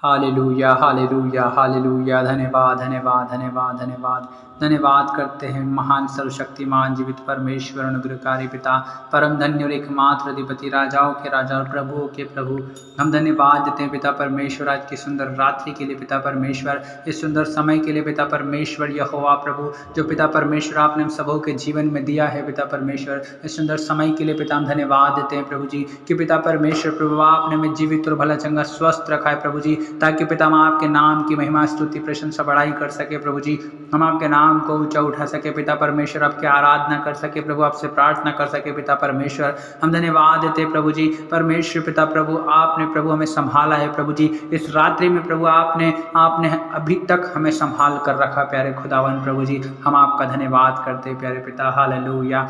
Hallelujah hallelujah hallelujah. धन्यवाद धन्यवाद धन्यवाद धन्यवाद धन्यवाद करते हैं महान सर्वशक्तिमान जीवित परमेश्वर अनुग्रहकारी पिता, परम धन्य और एकमात्र अधिपति, राजाओं के राजा और प्रभुओं के प्रभु। हम धन्यवाद देते हैं पिता परमेश्वर आज की सुंदर रात्रि के लिए पिता परमेश्वर, इस सुंदर समय के लिए पिता परमेश्वर यहोवा प्रभु, जो पिता परमेश्वर आपने हम सबों के जीवन में दिया है पिता परमेश्वर, इस सुंदर समय के लिए पिता हम धन्यवाद देते हैं प्रभु जी कि पिता परमेश्वर प्रभु आपने हमें जीवित और भला चंगा स्वस्थ रखा है प्रभु जी, ताकि पिता हम आपके नाम की महिमा स्तुति प्रशंसा बढ़ाई कर सके प्रभु जी, हम आपके नाम को ऊंचा उठा सके पिता परमेश्वर, आपकी आराधना कर सके प्रभु, आपसे प्रार्थना कर सके पिता परमेश्वर। हम धन्यवाद देते प्रभु जी परमेश्वर पिता प्रभु, आपने प्रभु हमें संभाला है प्रभु जी, इस रात्रि में प्रभु आपने अभी तक हमें संभाल कर रखा प्यारे खुदावन प्रभु जी, हम आपका धन्यवाद करते प्यारे पिता। हालेलुया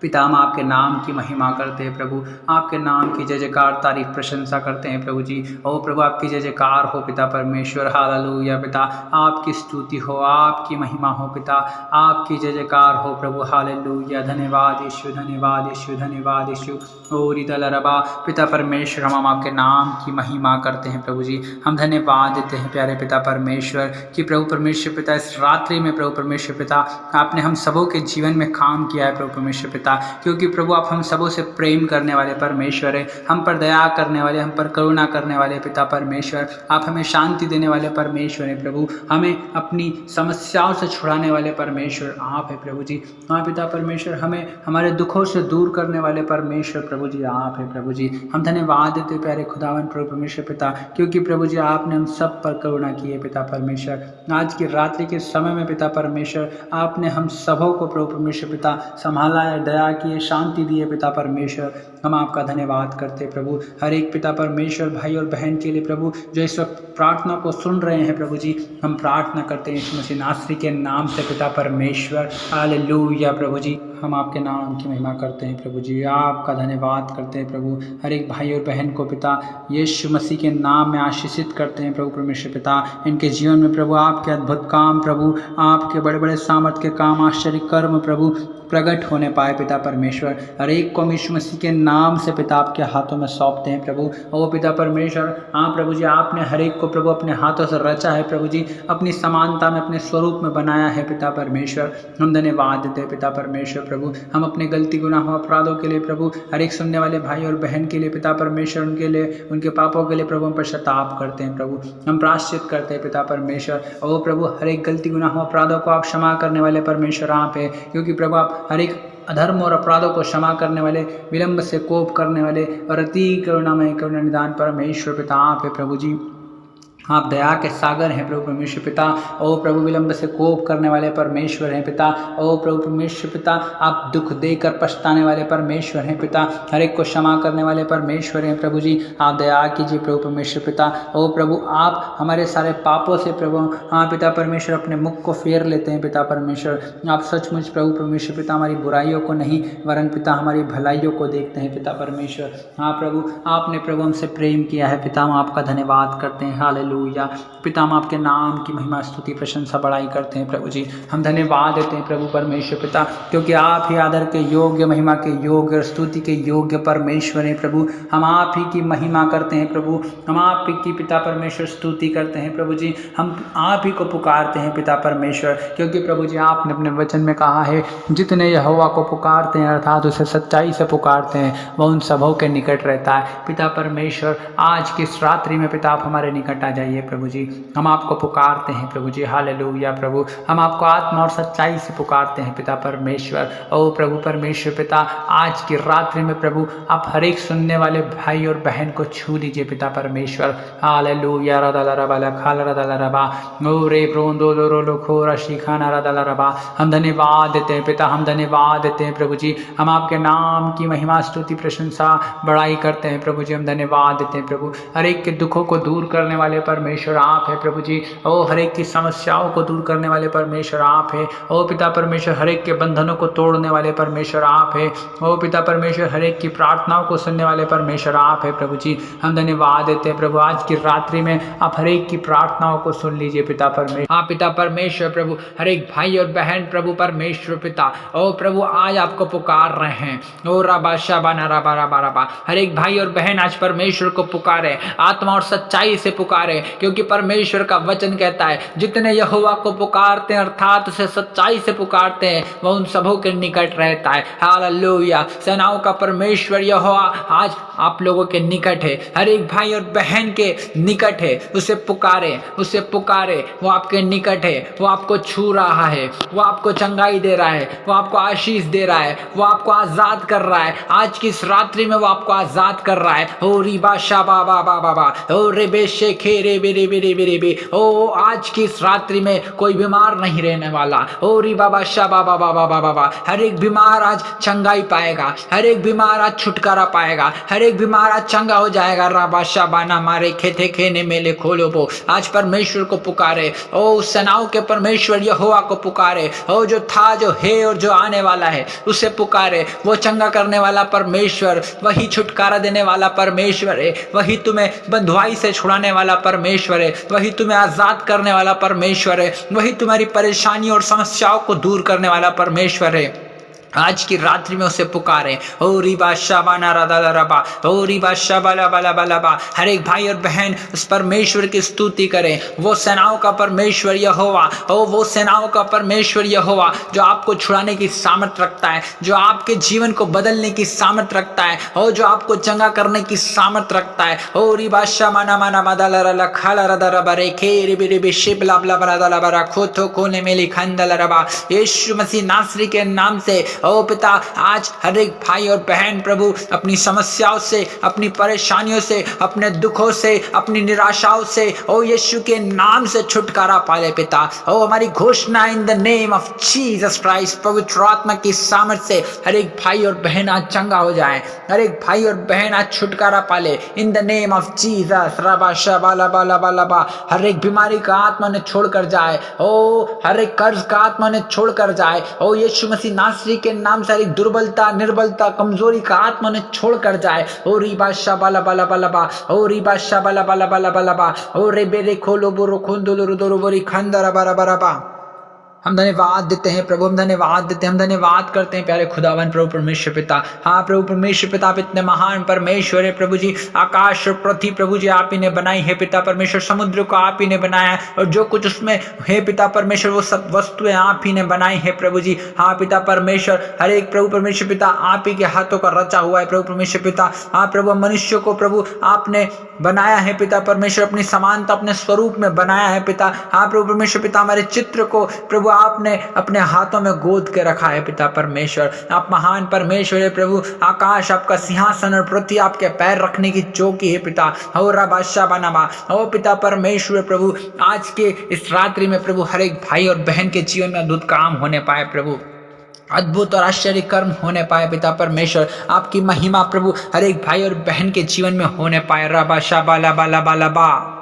पिता, हम आपके नाम की महिमा करते हैं प्रभु, आपके नाम की जय जयकार तारीफ प्रशंसा करते हैं प्रभु जी। ओ प्रभु आपकी जय जयकार हो पिता परमेश्वर। हालेलुया पिता, आपकी स्तुति हो, आपकी महिमा हो पिता, आपकी जय जयकार हो प्रभु। हालेलुया धन्यवाद यीशु धन्यवाद यीशु धन्यवाद यीशु। ओ रिदल रबा पिता परमेश्वर, हम आपके नाम की महिमा करते हैं प्रभु जी, हम धन्यवाद देते हैं प्यारे पिता परमेश्वर कि प्रभु परमेश्वर पिता इस रात्रि में प्रभु परमेश्वर पिता आपने हम सबों के जीवन में काम किया है प्रभु परमेश्वर पिता, क्योंकि प्रभु आप हम सबों से प्रेम करने वाले परमेश्वर है, हम पर दया करने वाले, हम पर करुणा करने वाले पिता परमेश्वर, आप हमें शांति देने वाले परमेश्वर है प्रभु, हमें अपनी समस्याओं से छुड़ाने वाले परमेश्वर आप है प्रभु जी। हाँ पिता परमेश्वर, हमें हमारे दुखों से दूर करने वाले परमेश्वर प्रभु जी आप है प्रभु जी। हम धन्यवाद देते प्यारे खुदावन प्रभु परमेश्वर पिता, क्योंकि प्रभु जी आपने हम सब पर करुणा की है पिता परमेश्वर। आज की रात्रि के समय में पिता परमेश्वर आपने हम सबों को प्रभु परमेश्वर पिता संभाला है, दया की शांति दिए पिता परमेश्वर, हम आपका धन्यवाद करते प्रभु। हर एक पिता परमेश्वर भाई और बहन के लिए प्रभु जो इस वक्त प्रार्थना को सुन रहे हैं प्रभु जी, हम प्रार्थना करते हैं यीशु मसीह नासरी के नाम से पिता परमेश्वर। हालेलुया प्रभु जी, हम आपके नाम की महिमा करते हैं प्रभु जी, आपका धन्यवाद करते हैं प्रभु। हर एक भाई और बहन को पिता यीशु मसीह के नाम में आशीषित करते हैं प्रभु परमेश्वर पिता, इनके जीवन में प्रभु आपके अद्भुत काम प्रभु, आपके बड़े बड़े सामर्थ के काम, आश्चर्य कर्म प्रभु प्रकट होने पाए पिता परमेश्वर। हर एक को यीशु मसीह के नाम से पिता आपके हाथों में सौंपते हैं प्रभु। ओ पिता परमेश्वर, हाँ प्रभु जी, आपने हर एक को प्रभु अपने हाथों से रचा है प्रभु जी, अपनी समानता में अपने स्वरूप में बनाया है पिता परमेश्वर। हम धन्यवाद देते हैं पिता परमेश्वर प्रभु, हम अपने गलती गुनाहों अपराधों के लिए प्रभु, हर एक सुनने वाले भाई और बहन के लिए पिता परमेश्वर, उनके लिए उनके पापों के लिए प्रभु हम पश्चाताप करते हैं प्रभु, हम प्रायश्चित करते हैं पिता परमेश्वर। ओ प्रभु, हर एक गलती गुनाहों अपराधों को आप क्षमा करने वाले परमेश्वर आप है, क्योंकि प्रभु आप हर एक अधर्म और अपराधों को क्षमा करने वाले, विलंब से कोप करने वाले और अति करुणामय करुणा निदान परमेश्वर पिता आप है प्रभु जी। आप दया के सागर हैं प्रभु परमेश्वर पिता। ओ प्रभु, विलंब से कोप करने वाले परमेश्वर हैं पिता। ओ प्रभु परमेश्वर पिता, आप दुख देकर पछताने वाले परमेश्वर हैं पिता, हर एक को क्षमा करने वाले परमेश्वर हैं प्रभु जी। आप दया कीजिए प्रभु परमेश्वर पिता। ओ प्रभु, आप हमारे सारे पापों से प्रभु हाँ पिता परमेश्वर अपने मुख को फेर लेते हैं पिता परमेश्वर। आप सचमुच प्रभु परमेश्वर पिता हमारी बुराइयों को नहीं वरन पिता हमारी भलाइयों को देखते हैं पिता परमेश्वर। हाँ प्रभु, आपने प्रभु हमसे प्रेम किया है पिता, हम आपका धन्यवाद करते हैं। हालेलुया पिता, हम आपके नाम की महिमा स्तुति प्रशंसा बढ़ाई करते हैं प्रभु जी। हम धन्यवाद देते हैं प्रभु परमेश्वर पिता, क्योंकि आप ही आदर के योग्य, महिमा के योग्य और स्तुति के योग्य परमेश्वर हैं प्रभु। हम आप ही की महिमा करते हैं प्रभु, हम आप ही की पिता परमेश्वर स्तुति करते हैं प्रभु जी। हम आप ही को पुकारते हैं पिता परमेश्वर, क्योंकि प्रभु जी आपने अपने वचन में कहा है, जितने यहोवा को पुकारते हैं अर्थात उसे सच्चाई से पुकारते हैं, वह उन सबों के निकट रहता है पिता परमेश्वर। आज की इस रात्रि में पिता आप हमारे निकट आ जाइए प्रभु जी, हम आपको पुकारते हैं प्रभु जी। हालेलुया प्रभु, हम आपको आत्मा और सच्चाई से पुकारते हैं पिता परमेश्वर। ओ प्रभु परमेश्वर पिता, आज की रात्रि में प्रभु आप हर एक सुनने वाले भाई और बहन को छू लीजिए पिता परमेश्वर। हालेलुया रदला रबा खाल रदला रबा ओ रे ब्रोंदो लोरो लोखो रशिखाना रदला रबा। हम धन्यवाद देते हैं पिता, हम धन्यवाद देते हैं प्रभु जी, हम आपके नाम की महिमा स्तुति प्रशंसा बड़ाई करते हैं प्रभु जी। हम धन्यवाद देते हैं प्रभु, हर एक के दुखों को दूर करने वाले परमेश्वर आप है प्रभु जी। ओ हर एक की समस्याओं को दूर करने वाले परमेश्वर आप है। ओ पिता परमेश्वर, हर एक के बंधनों को तोड़ने वाले परमेश्वर आप है। ओ पिता परमेश्वर, हर एक की प्रार्थनाओं को सुनने वाले परमेश्वर आप है प्रभु जी। हम धन्यवाद देते हैं प्रभु, आज की रात्रि में आप हर एक की प्रार्थनाओं को सुन लीजिए पिता परमेश्वर। हाँ पिता परमेश्वर प्रभु, हर एक भाई और बहन प्रभु परमेश्वर पिता, ओ प्रभु आज आपको पुकार रहे हैं। ओ रबा शबा ना रबा रबा रबा, हर एक भाई और बहन आज परमेश्वर को पुकारे, आत्मा और सच्चाई से पुकारे, क्योंकि परमेश्वर का वचन कहता है जितने यहोवा को पुकारते हैं अर्थात उसे सच्चाई से पुकारते हैं वह उन सबों के निकट रहता है। हालेलुया। सेनाओं का परमेश्वर यहोवा आज आप लोगों के निकट है, हर एक भाई और बहन के निकट है। उसे पुकारे, उसे पुकारे, वो आपके निकट है, वो आपको छू रहा है, वो आपको चंगाई दे रहा है, वो आपको आशीष दे रहा है, वो आपको आजाद कर रहा है। आज की इस रात्रि में वो आपको आजाद कर रहा है। ओ रिबा शाबा बाबा बाबा, ओ रेबे शेखे रेबे रेबे रेबे रेबे। ओ आज की इस रात्रि में कोई बीमार नहीं रहने वाला। ओ रिबा शाबा बाबा बाबा बाबा, हर एक बीमार आज चंगाई पाएगा, हर एक बीमार आज छुटकारा पाएगा, हर एक बीमार आज चंगा हो जाएगा। राबा शाबाना मारे खेते खेने मेले खोलो बो। आज परमेश्वर को पुकारे, ओ सेनाओं के परमेश्वर यहोवा को पुकारे। ओ जो था, जो है और जो आने वाला है उसे पुकारे। वो चंगा करने वाला परमेश्वर, वही छुटकारा देने वाला परमेश्वर है, वही तुम्हें बंधुआई से छुड़ाने वाला परमेश्वर है, वही तुम्हें आजाद करने वाला परमेश्वर है, वही तुम्हारी परेशानी और समस्याओं को दूर करने वाला परमेश्वर है। आज की रात्रि में उसे पुकारे। ओ रिबा शाबाना राधा रबा, ओ रिबा शाबाला बाला बाला बा। हर एक भाई और बहन उस परमेश्वर की स्तुति करें। वो सेनाओं का परमेश्वर यहोवा, ओ वो सेनाओं का परमेश्वर यहोवा जो आपको छुड़ाने की सामर्थ रखता है, जो आपके जीवन को बदलने की सामर्थ रखता है, और जो आपको चंगा करने की सामर्थ रखता है। ओ रिबा शाबाना माना मादाला रला खाला राधा रबा रे खे रिबे रिबे शिबला बला बला बला खोथो कोने मेली खंदला रबा। यीशु मसीह नासरी के नाम से ओ पिता, आज हर एक भाई और बहन प्रभु अपनी समस्याओं से, अपनी परेशानियों से, अपने दुखों से, अपनी निराशाओं से ओ यीशु के नाम से छुटकारा पाले पिता। ओ हमारी घोषणा इन the name of Jesus Christ, पवित्र आत्मा की सामर्थ से हर एक भाई और बहन आज चंगा हो जाए, हर एक भाई और बहन आज छुटकारा पाले इन द नेम ऑफ जीसस। रबा शबाला बाला बाला बा। हर एक बीमारी का आत्मा ने छोड़कर जाए, ओ हर एक कर्ज का आत्मा ने छोड़कर जाए। ओ यीशु मसीह नासरी के नाम से दुर्बलता, निर्बलता, कमजोरी का आत्मा ने छोड़कर जाए। ओ रिबा शाबाला बाला बाला बा, ओ रिबा शाबाला बाला बाला बाला बा, ओ रे बेरे खोलो बुरो खुंदुलु रुदुरु बोरी खंदरा बारा बारा बा। हम धन्यवाद देते हैं प्रभु, हम धन्यवाद देते हैं, हम धन्यवाद करते हैं प्यारे खुदावन प्रभु परमेश्वर पिता। हाँ प्रभु परमेश्वर पिता, आप इतने महान परमेश्वर है प्रभु जी। आकाश और पृथ्वी प्रभु जी आप ही ने बनाई है पिता परमेश्वर, समुद्र को आप ही ने बनाया है और जो कुछ उसमें है पिता परमेश्वर वो सब वस्तुएं आप ही ने बनाई है प्रभु जी। हाँ पिता परमेश्वर, हर एक प्रभु परमेश्वर पिता आप ही के हाथों का रचा हुआ है प्रभु परमेश्वर पिता। हाँ प्रभु, मनुष्य को प्रभु आपने बनाया है पिता परमेश्वर, अपनी समानता, अपने स्वरूप में बनाया है पिता। हाँ प्रभु परमेश्वर पिता, हमारे चित्र को प्रभु आपने अपने हाथों में गोद के रखा है पिता परमेश्वर। आप महान परमेश्वर है प्रभु। आकाश आपका सिंहासन और पृथ्वी आपके पैर रखने की चौकी है पिता। हो रा बादशाह बनामा, ओ पिता परमेश्वर प्रभु, आज के इस रात्रि में प्रभु हर एक भाई और बहन के जीवन में अद्भुत काम होने पाए प्रभु, अद्भुत और आश्चर्य कर्म होने पाए पिता परमेश्वर। आपकी महिमा प्रभु हर एक भाई और बहन के जीवन में होने पाए। रबा शाबाला बाला बाला बा।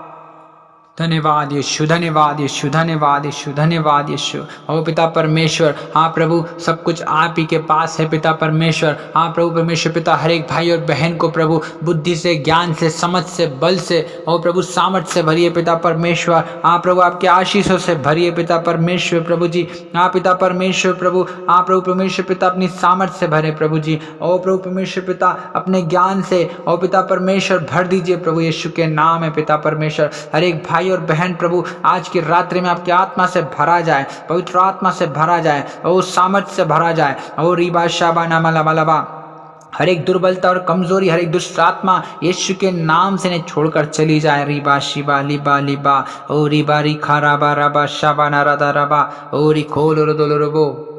धन्यवाद यीशु, धन्यवाद यीशु, धन्यवाद यीशु, धन्यवाद यीशु। ओ पिता परमेश्वर, हाँ प्रभु सब कुछ आप ही के पास है पिता परमेश्वर। हाँ प्रभु परमेश्वर पिता, हर एक भाई और बहन को प्रभु बुद्धि से, ज्ञान से, समझ से, बल से, ओ प्रभु सामर्थ से भरिए पिता परमेश्वर। हाँ प्रभु आपके आशीषों से भरिए पिता परमेश्वर प्रभु जी। हाँ पिता परमेश्वर प्रभु, हाँ प्रभु परमेश्वर पिता अपनी सामर्थ से भरे प्रभु जी। ओ प्रभु परमेश्वर पिता अपने ज्ञान से ओ पिता परमेश्वर भर दीजिए प्रभु यीशु के नाम है पिता परमेश्वर। हर एक भाई और बहन प्रभु आज की रात्रि में आपकी आत्मा से भरा जाए, पवित्र आत्मा से भरा जाए, और सामर्थ से भरा जाए। और रिबा शाबा नामला मलबा, हर एक दुर्बलता और कमजोरी, हर एक दुष्ट आत्मा यीशु के नाम से ने छोड़कर चली जाए। रिबा शिबा लिबा लिबा, ओ रिबा री खाराबा रबा शाबा नारादा रबा, ओ री खोल रोदो।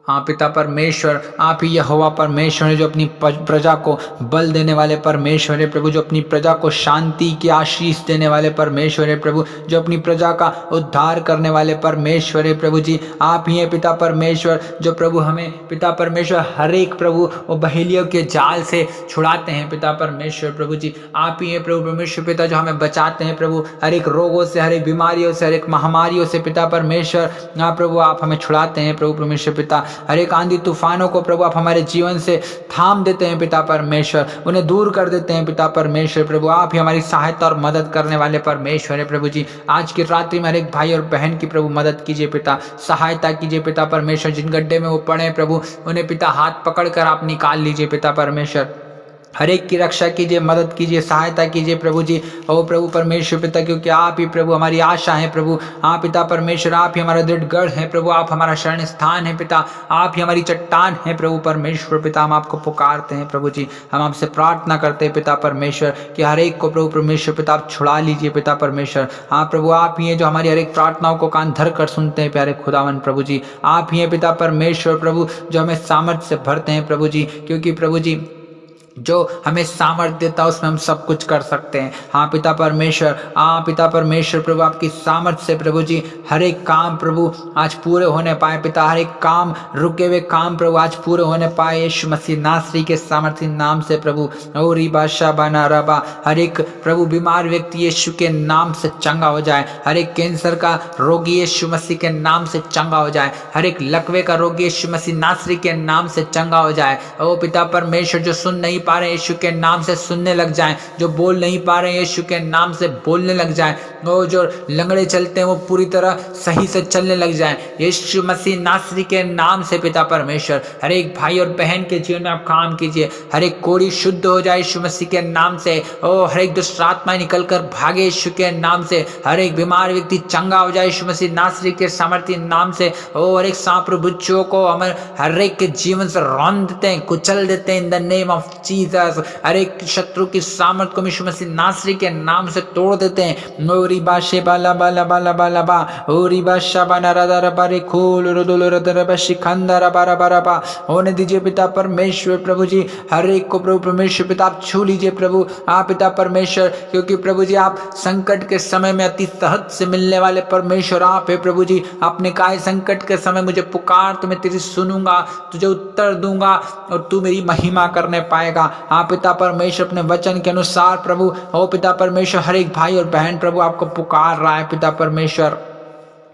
हाँ पिता परमेश्वर, आप ही यहोवा परमेश्वर है जो अपनी प्रजा को बल देने वाले परमेश्वर है प्रभु, जो अपनी प्रजा को शांति की आशीष देने वाले परमेश्वर है प्रभु, जो अपनी प्रजा का उद्धार करने वाले परमेश्वर है प्रभु जी। आप ही हैं पिता परमेश्वर जो प्रभु हमें पिता परमेश्वर हर एक प्रभु वो बहेलियों के जाल से छुड़ाते हैं पिता परमेश्वर प्रभु जी। आप ही हैं प्रभु परमेश्वर पिता जो हमें बचाते हैं प्रभु हर एक रोगों से, हर एक बीमारियों से, हर एक महामारियों से पिता परमेश्वर। हाँ प्रभु आप हमें छुड़ाते हैं प्रभु परमेश्वर पिता। हर एक आंधी तूफानों को प्रभु आप हमारे जीवन से थाम देते हैं पिता परमेश्वर, उन्हें दूर कर देते हैं पिता परमेश्वर प्रभु। आप ही हमारी सहायता और मदद करने वाले परमेश्वर है प्रभु जी। आज की रात्रि में हर एक भाई और बहन की प्रभु मदद कीजिए पिता, सहायता कीजिए पिता परमेश्वर। जिन गड्ढे में वो पड़े प्रभु उन्हें पिता हाथ पकड़ कर आप निकाल लीजिए पिता परमेश्वर। हर एक की रक्षा कीजिए, मदद कीजिए, सहायता कीजिए प्रभु जी। ओ प्रभु परमेश्वर पिता, क्योंकि आप ही प्रभु हमारी आशा है प्रभु। आप पिता परमेश्वर, आप ही हमारा दृढ़ गढ़ है प्रभु, आप हमारा शरण स्थान है पिता, आप ही हमारी चट्टान है प्रभु परमेश्वर पिता। हम आपको पुकारते हैं प्रभु जी, हम आपसे प्रार्थना करते हैं पिता परमेश्वर कि हर एक को प्रभु परमेश्वर पिता आप छुड़ा लीजिए पिता परमेश्वर। हाँ प्रभु, आप ही हैं जो हमारी हर एक प्रार्थनाओं को कान धर कर सुनते हैं प्यारे खुदावन प्रभु जी। आप ही हैं पिता परमेश्वर प्रभु जो हमें सामर्थ्य से भरते हैं प्रभु जी, क्योंकि प्रभु जी जो हमें सामर्थ्य देता है उसमें हम सब कुछ कर सकते हैं। हाँ पिता परमेश्वर, हाँ पिता परमेश्वर प्रभु, आपकी सामर्थ्य से प्रभु जी हर एक काम प्रभु आज पूरे होने पाए पिता, हर एक काम, रुके हुए काम प्रभु आज पूरे होने पाए यीशु मसीह नासरी के सामर्थ्य नाम से प्रभु। और बादशाह बना रबा, हर एक प्रभु बीमार व्यक्ति यीशु के नाम से चंगा हो जाए, हर एक कैंसर का रोगी यीशु मसीह के नाम से चंगा हो जाए, हर एक लकवे का रोगी यीशु मसीह नासरी के नाम से चंगा हो जाए। ओ पिता परमेश्वर, जो सुन नहीं पा रहे यीशु के नाम से सुनने लग जाएं, जो बोल नहीं पा रहे यीशु के नाम से बोलने लग जाएं, वो जो लंगड़े चलते हैं वो पूरी तरह सही से चलने लग जाएं यीशु मसीह नासरी के नाम से पिता परमेश्वर। हर एक भाई और बहन के जीवन में आप काम कीजिए, हर एक कोढ़ी शुद्ध हो जाए यीशु मसीह के नाम से। ओ हर एक दुष्ट आत्माएं निकल कर भागे यीशु के नाम से, हर एक बीमार व्यक्ति चंगा हो जाए यीशु मसीह नासरी के सामर्थ्य नाम से। ओ हर एक सांप और बिच्छुओं को हम हर एक के जीवन से रौंद देते हैं, कुचल देते हैं in the name of Jesus. हर एक शत्रु की सामर्थ को यीशु मसीह नासरी के नाम से तोड़ देते हैं। ओरी बाशे बाला बाला बाला बाला बा, ओरी बाशा बना रदा रबा रे खोल रुदुल रदर बशिखंदा रबा रबा रबा। होने दीजिए पिता परमेश्वर प्रभु जी, हर एक को प्रभु परमेश्वर पिता आप छू लीजिए प्रभु। आप पिता परमेश्वर, क्योंकि प्रभु जी आप संकट के समय में अति सहज से मिलने वाले परमेश्वर आप है प्रभु जी। आपने कहा संकट के समय मुझे पुकार तो मैं तेरी सुनूंगा, तुझे उत्तर दूंगा और तू मेरी महिमा करने पाएगा। आप पिता परमेश्वर अपने वचन के अनुसार प्रभु, ओ पिता परमेश्वर हर एक भाई और बहन प्रभु आपको पुकार रहा है पिता परमेश्वर।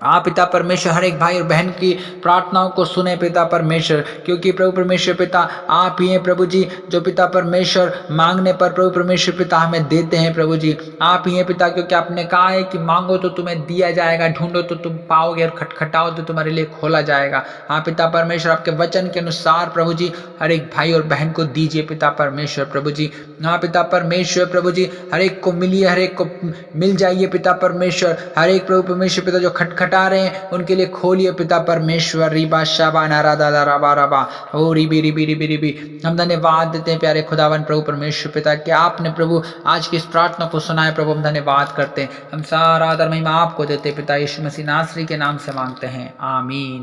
आप पिता परमेश्वर हर एक भाई और बहन की प्रार्थनाओं को सुने पिता परमेश्वर, क्योंकि प्रभु परमेश्वर पिता आप ही हैं प्रभु जी जो पिता परमेश्वर मांगने पर प्रभु परमेश्वर पिता हमें देते हैं प्रभु जी। आप ही हैं पिता, क्योंकि आपने कहा है कि मांगो तो तुम्हें दिया जाएगा, ढूंढो तो तुम पाओगे और खटखटाओ तो तुम्हारे लिए खोला जाएगा। हाँ पिता परमेश्वर, आपके वचन के अनुसार प्रभु जी हर एक भाई और बहन को दीजिए पिता परमेश्वर प्रभु जी। हाँ पिता परमेश्वर प्रभु जी, हर एक को मिलिए, हर एक को मिल जाइए पिता परमेश्वर। हर एक प्रभु परमेश्वर पिता जो खटखटा रहे हैं उनके लिए खोलिए पिता परमेश्वर। रिबा शाबा नारा दादा रबा रबा ओ रिबी रिबी रिबी रिबी। हम धन्यवाद देते हैं प्यारे खुदावन प्रभु परमेश्वर पिता कि आपने प्रभु आज की इस प्रार्थना को सुना है प्रभु। हम धन्यवाद करते हैं, हम सारा आदर महिमा आपको देते पिता, यीशु मसीह नासरी के नाम से मांगते हैं, आमीन।